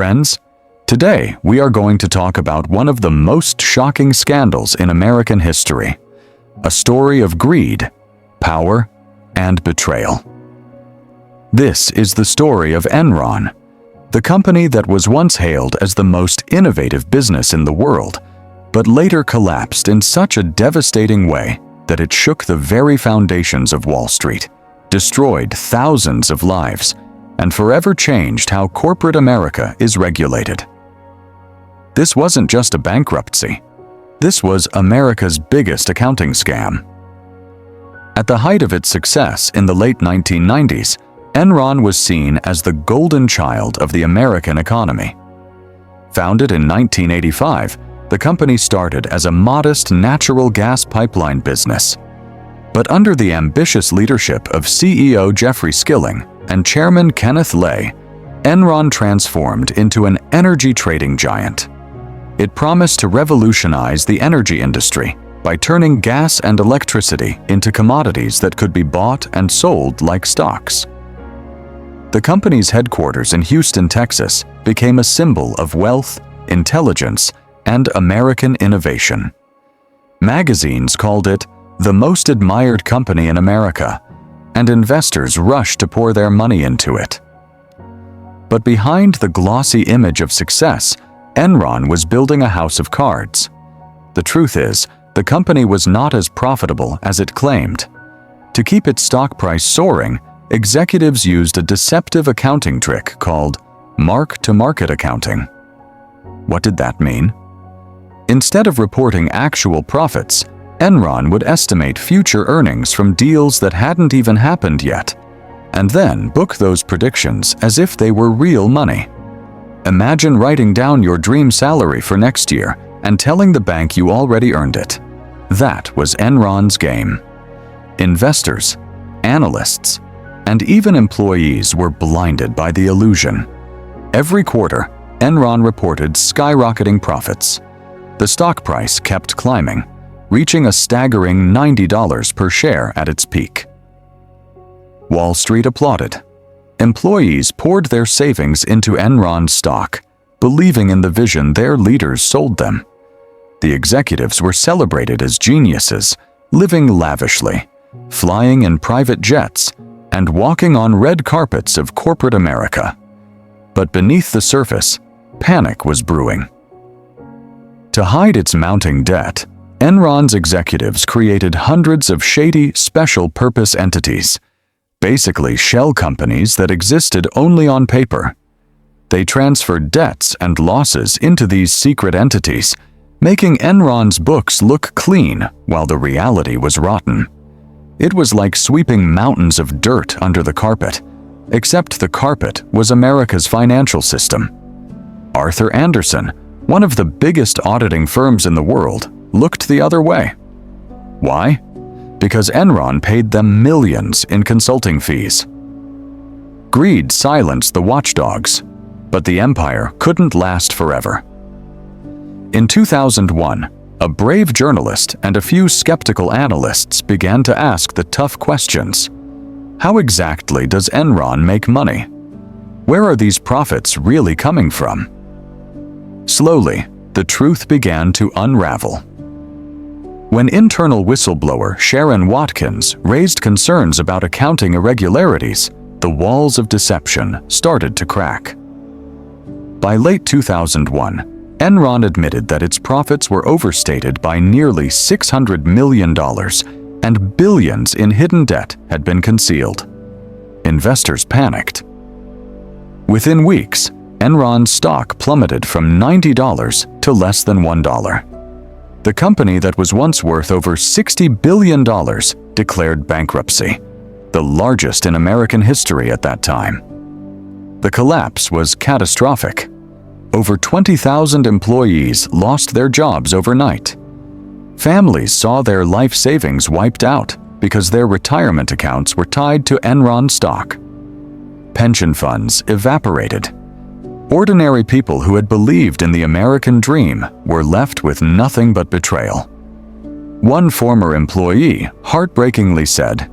Friends, today we are going to talk about one of the most shocking scandals in American history, a story of greed, power, and betrayal. This is the story of Enron, the company that was once hailed as the most innovative business in the world, but later collapsed in such a devastating way that it shook the very foundations of Wall Street, destroyed thousands of lives, and forever changed how corporate America is regulated. This wasn't just a bankruptcy. This was America's biggest accounting scam. At the height of its success in the late 1990s, Enron was seen as the golden child of the American economy. Founded in 1985, the company started as a modest natural gas pipeline business. But under the ambitious leadership of CEO Jeffrey Skilling and Chairman Kenneth Lay, Enron transformed into an energy trading giant. It promised to revolutionize the energy industry by turning gas and electricity into commodities that could be bought and sold like stocks. The company's headquarters in Houston, Texas, became a symbol of wealth, intelligence, and American innovation. Magazines called it the most admired company in America, and investors rushed to pour their money into it. But behind the glossy image of success, Enron was building a house of cards. The truth is, the company was not as profitable as it claimed. To keep its stock price soaring, executives used a deceptive accounting trick called mark-to-market accounting. What did that mean? Instead of reporting actual profits, Enron would estimate future earnings from deals that hadn't even happened yet, and then book those predictions as if they were real money. Imagine writing down your dream salary for next year and telling the bank you already earned it. That was Enron's game. Investors, analysts, and even employees were blinded by the illusion. Every quarter, Enron reported skyrocketing profits. The stock price kept climbing, reaching a staggering $90 per share at its peak. Wall Street applauded. Employees poured their savings into Enron's stock, believing in the vision their leaders sold them. The executives were celebrated as geniuses, living lavishly, flying in private jets, and walking on red carpets of corporate America. But beneath the surface, panic was brewing. To hide its mounting debt, Enron's executives created hundreds of shady special-purpose entities, basically shell companies that existed only on paper. They transferred debts and losses into these secret entities, making Enron's books look clean while the reality was rotten. It was like sweeping mountains of dirt under the carpet, except the carpet was America's financial system. Arthur Andersen, one of the biggest auditing firms in the world, looked the other way. Why? Because Enron paid them millions in consulting fees. Greed silenced the watchdogs, but the empire couldn't last forever. In 2001, a brave journalist and a few skeptical analysts began to ask the tough questions. How exactly does Enron make money? Where are these profits really coming from? Slowly, the truth began to unravel. When internal whistleblower Sharon Watkins raised concerns about accounting irregularities, the walls of deception started to crack. By late 2001, Enron admitted that its profits were overstated by nearly $600 million, and billions in hidden debt had been concealed. Investors panicked. Within weeks, Enron's stock plummeted from $90 to less than $1. The company that was once worth over $60 billion declared bankruptcy, the largest in American history at that time. The collapse was catastrophic. Over 20,000 employees lost their jobs overnight. Families saw their life savings wiped out because their retirement accounts were tied to Enron stock. Pension funds evaporated. Ordinary people who had believed in the American dream were left with nothing but betrayal. One former employee heartbreakingly said,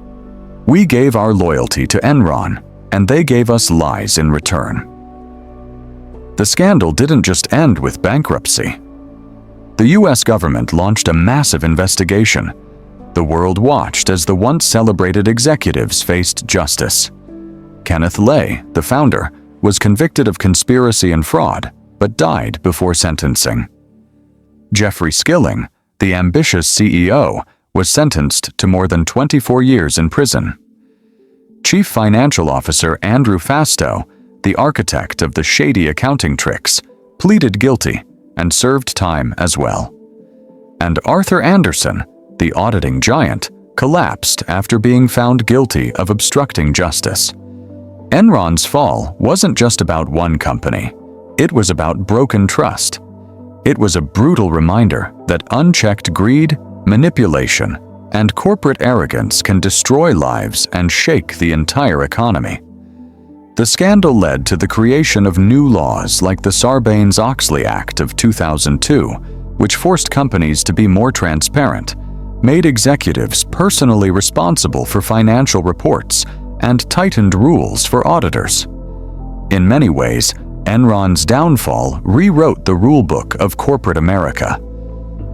"We gave our loyalty to Enron, and they gave us lies in return." The scandal didn't just end with bankruptcy. The US government launched a massive investigation. The world watched as the once celebrated executives faced justice. Kenneth Lay, the founder, was convicted of conspiracy and fraud, but died before sentencing. Jeffrey Skilling, the ambitious CEO, was sentenced to more than 24 years in prison. Chief Financial Officer Andrew Fastow, the architect of the shady accounting tricks, pleaded guilty and served time as well. And Arthur Andersen, the auditing giant, collapsed after being found guilty of obstructing justice. Enron's fall wasn't just about one company. It was about broken trust. It was a brutal reminder that unchecked greed, manipulation, and corporate arrogance can destroy lives and shake the entire economy. The scandal led to the creation of new laws like the Sarbanes-Oxley Act of 2002, which forced companies to be more transparent, made executives personally responsible for financial reports, and tightened rules for auditors. In many ways, Enron's downfall rewrote the rulebook of corporate America.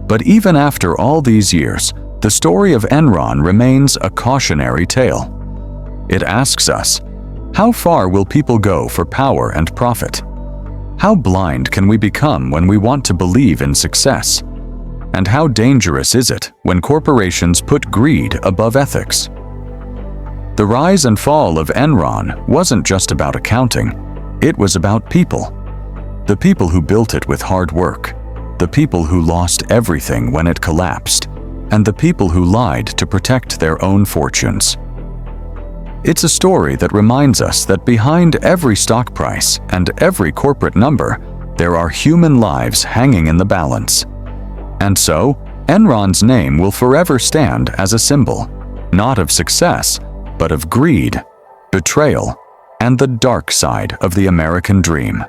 But even after all these years, the story of Enron remains a cautionary tale. It asks us, how far will people go for power and profit? How blind can we become when we want to believe in success? And how dangerous is it when corporations put greed above ethics? The rise and fall of Enron wasn't just about accounting, it was about people. The people who built it with hard work, the people who lost everything when it collapsed, and the people who lied to protect their own fortunes. It's a story that reminds us that behind every stock price and every corporate number, there are human lives hanging in the balance. And so, Enron's name will forever stand as a symbol, not of success, but of greed, betrayal, and the dark side of the American dream.